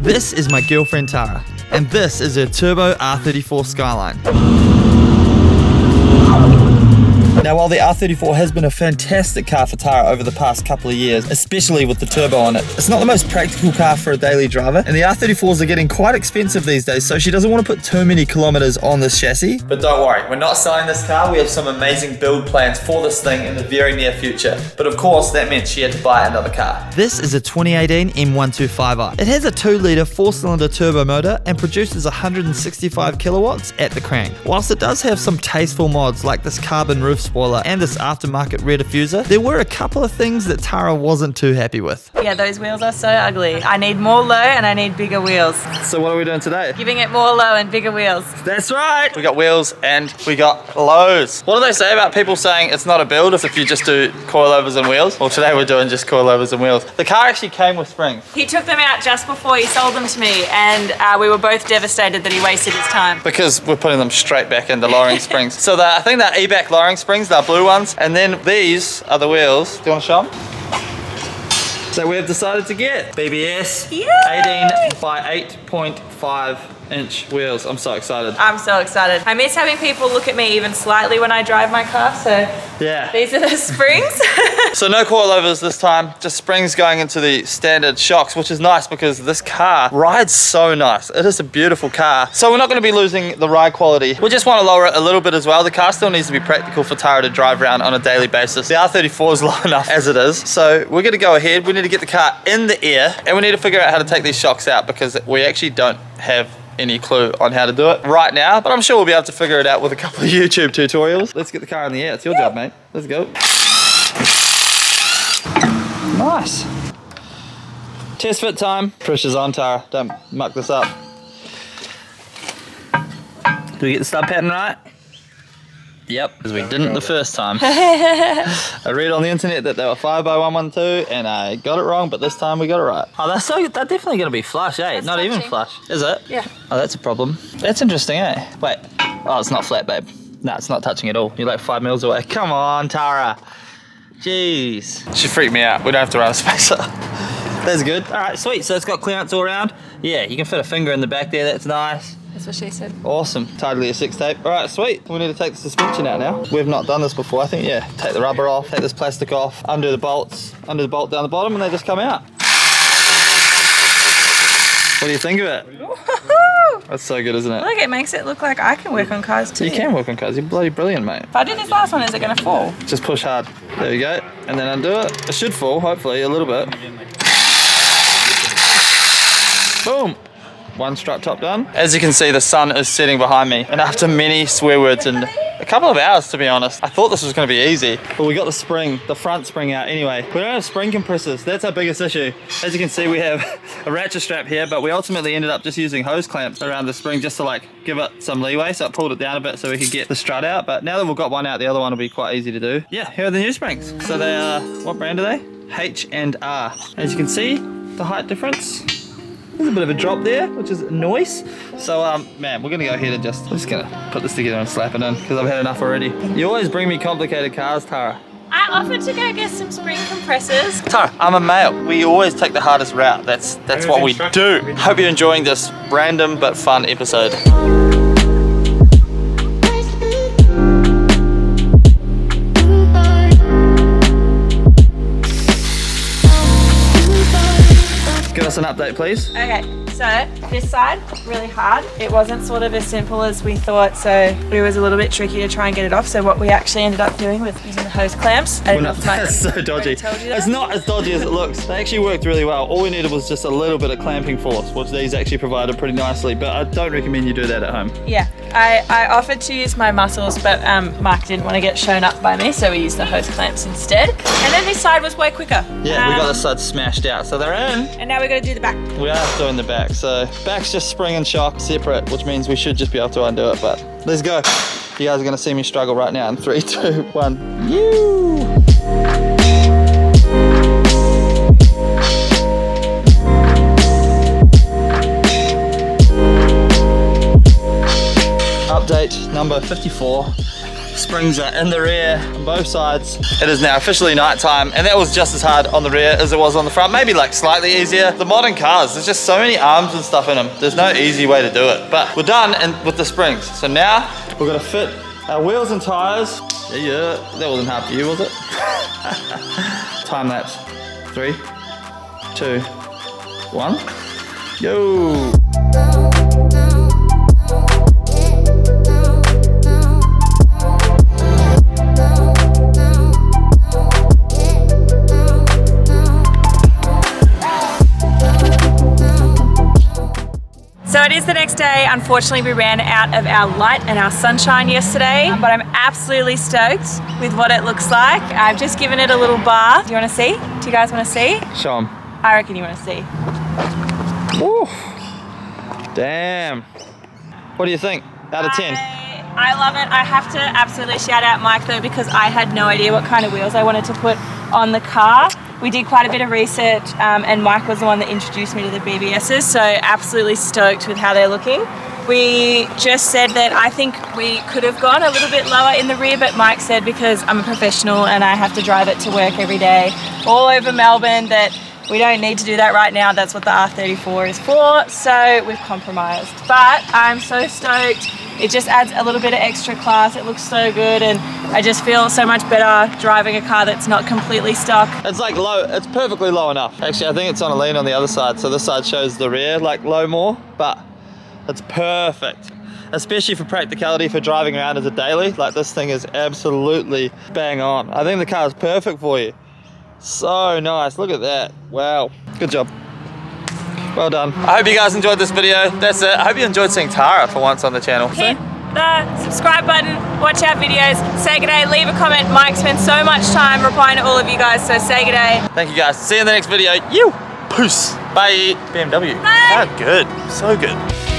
This is my girlfriend Tara, and this is her turbo R34 Skyline. Now, while the R34 has been a fantastic car for Tara over the past couple of years, especially with the turbo on it, it's not the most practical car for a daily driver, and the R34s are getting quite expensive these days, so she doesn't want to put too many kilometers on this chassis. But don't worry, we're not selling this car. We have some amazing build plans for this thing in the very near future. But of course, that meant she had to buy another car. This is a 2018 M125i. It has a 2-litre 4-cylinder turbo motor and produces 165 kilowatts at the crank. Whilst it does have some tasteful mods like this carbon roof spoiler and this aftermarket rear diffuser, there were a couple of things that Tara wasn't too happy with. Yeah, those wheels are so ugly. I need more low and I need bigger wheels. So what are we doing today? Giving it more low and bigger wheels. That's right! We got wheels and we got lows. What do they say about people saying it's not a build if you just do coilovers and wheels? Well, today we're doing just coilovers and wheels. The car actually came with springs. He took them out just before he sold them to me, and we were both devastated that he wasted his time. Because we're putting them straight back into lowering springs. So I think they're E-back lowering springs, they're blue ones, and then these are the wheels. Do you want to show them? So we've decided to get BBS Yay! 18 by 8.5 inch wheels. I'm so excited. I'm so excited. I miss having people look at me even slightly when I drive my car, so yeah. These are the springs. So no coilovers this time, just springs going into the standard shocks, which is nice because this car rides so nice. It is a beautiful car. So we're not going to be losing the ride quality. We just want to lower it a little bit as well. The car still needs to be practical for Tara to drive around on a daily basis. The R34 is low enough as it is. So we're going to go ahead. We need to get the car in the air and we need to figure out how to take these shocks out because we actually don't have any clue on how to do it right now, but I'm sure we'll be able to figure it out with a couple of YouTube tutorials. Let's get the car in the air. It's your job, mate. Let's go. Nice. Test fit time. Pressure's on, Tara. Don't muck this up. Do we get the stub pattern right? Yep, because we didn't the first time. I read on the internet that they were 5x112 and I got it wrong, but this time we got it right. Oh, they're definitely going to be flush, eh? That's not touching. even flush. Is it? Yeah. Oh, that's a problem. That's interesting, eh? Wait. Oh, it's not flat, babe. No, it's not touching at all. You're like 5 mils away. Come on, Tara. Jeez. She freaked me out. We don't have to run a spacer. That's good. All right, sweet. So it's got clearance all around. Yeah, you can fit a finger in the back there. That's nice. That's what she said. Awesome. Totally a 6 tape. All right, sweet. We need to take the suspension out now. We've not done this before. I think, yeah, take the rubber off, take this plastic off, undo the bolts, undo the bolt down the bottom, and they just come out. What do you think of it? That's so good, isn't it? Look, it makes it look like I can work on cars too. You can work on cars. You're bloody brilliant, mate. If I do this last one, is it going to fall? Just push hard. There you go. And then undo it. It should fall, hopefully, a little bit. Boom. One strut top done. As you can see, the sun is setting behind me. And after many swear words and a couple of hours, to be honest, I thought this was going to be easy. But we got the spring, the front spring out anyway. We don't have spring compressors. That's our biggest issue. As you can see, we have a ratchet strap here, but we ultimately ended up just using hose clamps around the spring just to like give it some leeway. So it pulled it down a bit so we could get the strut out. But now that we've got one out, the other one will be quite easy to do. Yeah, here are the new springs. So they are, what brand are they? H&R. As you can see, the height difference. There's a bit of a drop there, which is nice. So, man, we're gonna go ahead and I'm just gonna put this together and slap it in because I've had enough already. You always bring me complicated cars, Tara. I offered to go get some spring compressors. Tara, I'm a male. We always take the hardest route. That's what we do. Hope you're enjoying this random but fun episode. Give us an update, please. Okay, so this side, really hard. It wasn't sort of as simple as we thought, so it was a little bit tricky to try and get it off. So what we actually ended up doing was using the hose clamps. That's so dodgy. Told you that? It's not as dodgy as it looks. They actually worked really well. All we needed was just a little bit of clamping force, which these actually provided pretty nicely, but I don't recommend you do that at home. Yeah, I offered to use my muscles, but Mark didn't want to get shown up by me, so we used the hose clamps instead. And then this side was way quicker. Yeah, we got this side smashed out, so they're in. And now we're going to do the back. We are doing the back, so back's just spring and shock separate, which means we should just be able to undo it, but let's go. You guys are gonna see me struggle right now in 3, 2, 1. You. Update number 54. Springs are in the rear on both sides. It is now officially night time, and that was just as hard on the rear as it was on the front, maybe like slightly easier. The modern cars, there's just so many arms and stuff in them. There's no easy way to do it, but we're done with the springs. So now we're gonna fit our wheels and tires. Yeah, that wasn't hard for you, was it? Time lapse. 3, 2, 1. Yo! So it is the next day. Unfortunately, we ran out of our light and our sunshine yesterday, but I'm absolutely stoked with what it looks like. I've just given it a little bath. Do you want to see? Do you guys want to see? Show 'em. I reckon you want to see. Woo. Damn. What do you think? Out of 10? I love it. I have to absolutely shout out Mike though, because I had no idea what kind of wheels I wanted to put on the car. We did quite a bit of research and Mike was the one that introduced me to the BBSs, so absolutely stoked with how they're looking. We just said that I think we could have gone a little bit lower in the rear, but Mike said because I'm a professional and I have to drive it to work every day all over Melbourne that we don't need to do that right now. That's what the R34 is for, so we've compromised. But I'm so stoked. It just adds a little bit of extra class. It looks so good and I just feel so much better driving a car that's not completely stock. It's like low, it's perfectly low enough. Actually, I think it's on a lean on the other side, so this side shows the rear like low more, but it's perfect. Especially for practicality for driving around as a daily. Like this thing is absolutely bang on. I think the car is perfect for you. So nice, look at that. Wow, good job. Well done. I hope you guys enjoyed this video. That's it. I hope you enjoyed seeing Tara for once on the channel. Hit the subscribe button, watch our videos, say good day, leave a comment. Mike spends so much time replying to all of you guys, so say good day. Thank you guys. See you in the next video. You. Peace. Bye. BMW. Bye. Ah, good. So good.